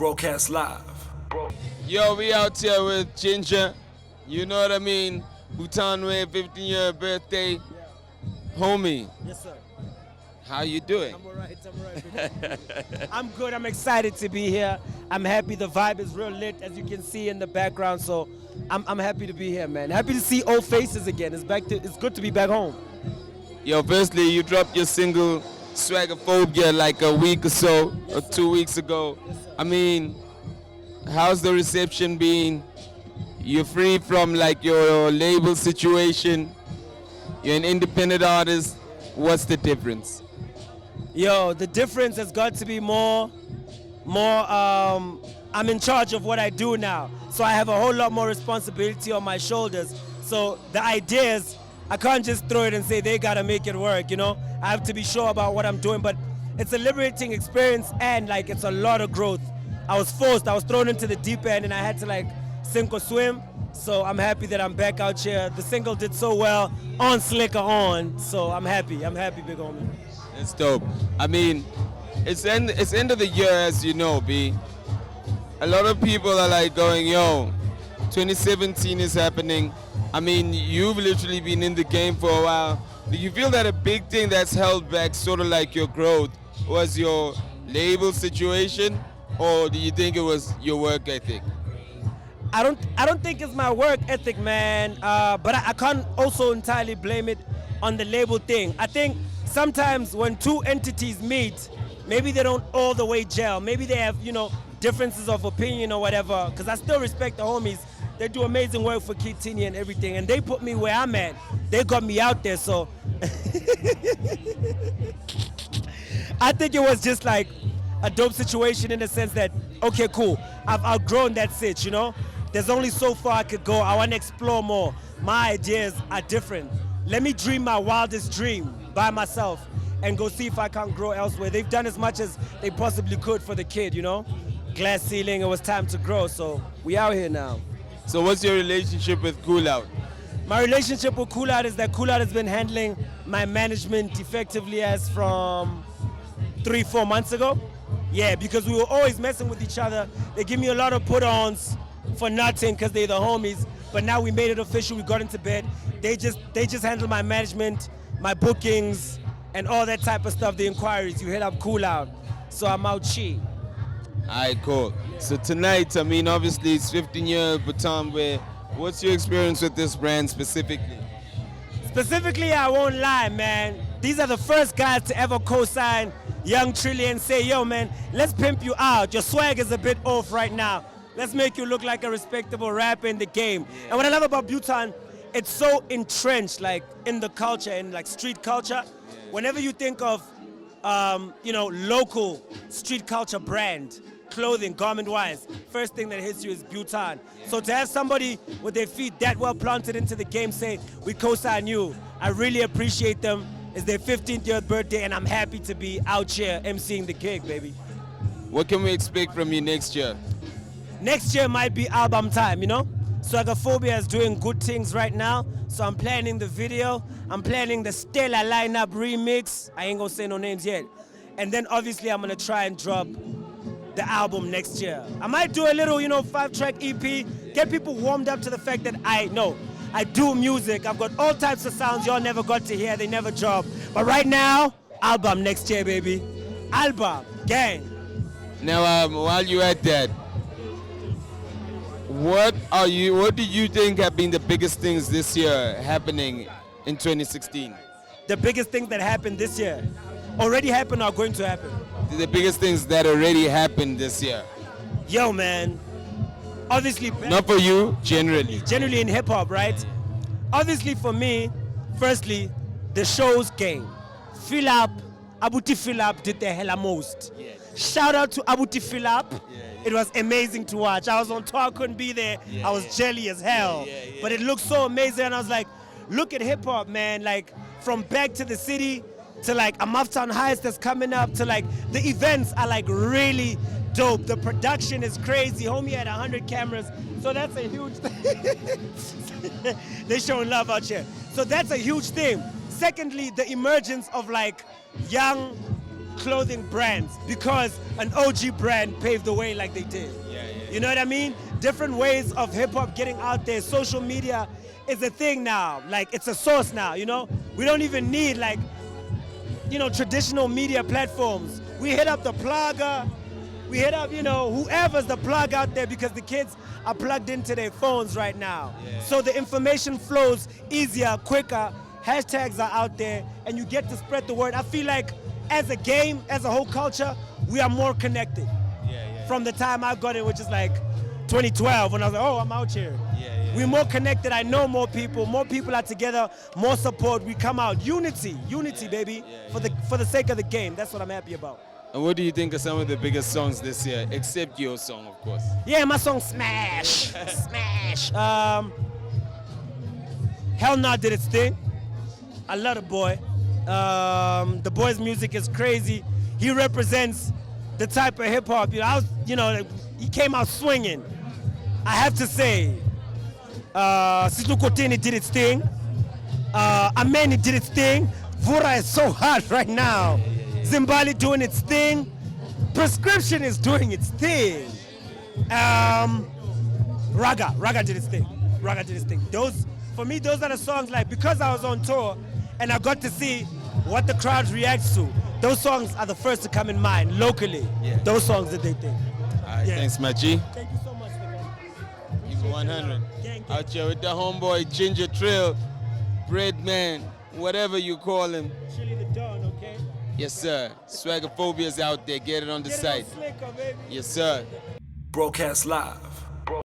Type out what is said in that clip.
Broadcast live. Yo, we out here with Ginger. You know what I mean? Butan Wear, 15-year birthday. Homie, Yes, sir. how you doing? I'm all right. I'm good. I'm excited to be here. I'm happy. The vibe is real lit, as you can see in the background. So I'm happy to be here, man. Happy to see old faces again. It's good to be back home. Yo, firstly, you dropped your single Swaggerphobia like a week or so, or 2 weeks ago. I mean, how's the reception been? You're free from like your label situation. You're an independent artist. What's the difference? Yo, the difference has got to be more. I'm in charge of what I do now, so I have a whole lot more responsibility on my shoulders. So the idea is, I can't just throw it and say they gotta make it work, you know? I have to be sure about what I'm doing, but it's a liberating experience and like it's a lot of growth. I was thrown into the deep end and I had to like sink or swim. So I'm happy that I'm back out here. The single did so well on Slicker On, so I'm happy, big homie. It's dope. I mean, it's end of the year, as you know, B. A lot of people are like going, yo, 2017 is happening. I mean, you've literally been in the game for a while. Do you feel that a big thing that's held back sort of like your growth was your label situation, or do you think it was your work ethic? I don't think it's my work ethic, man, but I can't also entirely blame it on the label thing. I think sometimes when two entities meet, maybe they don't all the way gel. Maybe they have, differences of opinion or whatever, because I still respect the homies. They do amazing work for Kitini and everything, and they put me where I'm at. They got me out there, so I think it was just like a dope situation in the sense that, okay, cool, I've outgrown that sitch, There's only so far I could go. I want to explore more. My ideas are different. Let me dream my wildest dream by myself and go see if I can't grow elsewhere. They've done as much as they possibly could for the kid, Glass ceiling, it was time to grow, so we out here now. So what's your relationship with Cool Out? My relationship with Cool Out is that Cool Out has been handling my management effectively as from 3-4 months ago. Yeah, because we were always messing with each other. They give me a lot of put-ons for nothing because they're the homies. But now we made it official, we got into bed. They just handle my management, my bookings, and all that type of stuff, the inquiries. You hit up Cool Out. So I'm out chi. Alright, cool. So tonight, I mean, obviously it's 15-year Butan Wear. What's your experience with this brand specifically? Specifically, I won't lie, man. These are the first guys to ever co-sign young Trilly and say, yo, man, let's pimp you out. Your swag is a bit off right now. Let's make you look like a respectable rapper in the game. Yeah. And what I love about Butan, it's so entrenched, like, in the culture, in, like, street culture. Yeah. Whenever you think of, local street culture brand, clothing, garment-wise, first thing that hits you is Butan. Yeah. So to have somebody with their feet that well planted into the game say, we co-sign you, I really appreciate them. It's their 15th year birthday, and I'm happy to be out here emceeing the gig, baby. What can we expect from you next year? Next year might be album time, Swaggerphobia is doing good things right now, so I'm planning the video. I'm planning the Stella lineup remix. I ain't gonna say no names yet. And then obviously I'm gonna try and drop the album next year. I might do a little, 5-track EP, get people warmed up to the fact that I do music. I've got all types of sounds y'all never got to hear, they never drop. But right now, album next year, baby. Album, gang. Now, while you're at that, what do you think have been the biggest things this year happening in 2016? The biggest things that happened this year already happened or are going to happen? The biggest things that already happened this year. Yo, man. Obviously, not for you, generally. Generally in hip hop, right? Obviously for me, firstly, the shows game. Abuti Philip did the hella most. Yeah. Shout out to Abuti Philip. Yeah. It was amazing to watch. I was on tour, I couldn't be there. I was jelly as hell. But it looked so amazing, and I was like, look at hip hop, man. Like, from Back to the City to like a Maftown Heist that's coming up to like the events are like really dope. The production is crazy. Homie had 100 cameras, so that's a huge thing. They're showing love out here. So that's a huge thing. Secondly, the emergence of like young clothing brands because an OG brand paved the way like they did. You know what I mean? Different ways of hip hop getting out there. Social media is a thing now. Like, it's a source now, you know? We don't even need, like, you know, traditional media platforms. We hit up the plugger, we hit up, you know, whoever's the plug out there because the kids are plugged into their phones right now. So the information flows easier, quicker, hashtags are out there, and you get to spread the word. I feel like as a game, as a whole culture, we are more connected. From the time I got in, which is like 2012, when I was like, oh, I'm out here. We're more connected, I know more people are together, more support, we come out. Unity, baby, for the sake of the game. That's what I'm happy about. And what do you think are some of the biggest songs this year, except your song, of course? Yeah, my song Smash, Smash. Hell Nah did its thing. I love the boy. The boy's music is crazy. He represents the type of hip hop. He came out swinging. I have to say, Situ Kotini did its thing. Ameni did its thing. Vura is so hot right now. Zimbali doing its thing. Prescription is doing its thing. Raga did its thing. Those, for me, those are the songs, like, because I was on tour and I got to see what the crowd reacts to. Those songs are the first to come in mind locally. Those songs that they think. All right, thanks, my G. Thank you so much, man. Keep it 100. Gang. Out here with the homeboy, Ginger Trill, Breadman, whatever you call him. Trilly the Dawn, okay? Yes, sir. Swagophobia's out there. Get it on the Get it site. on Slicker, baby. Yes, sir. Broadcast live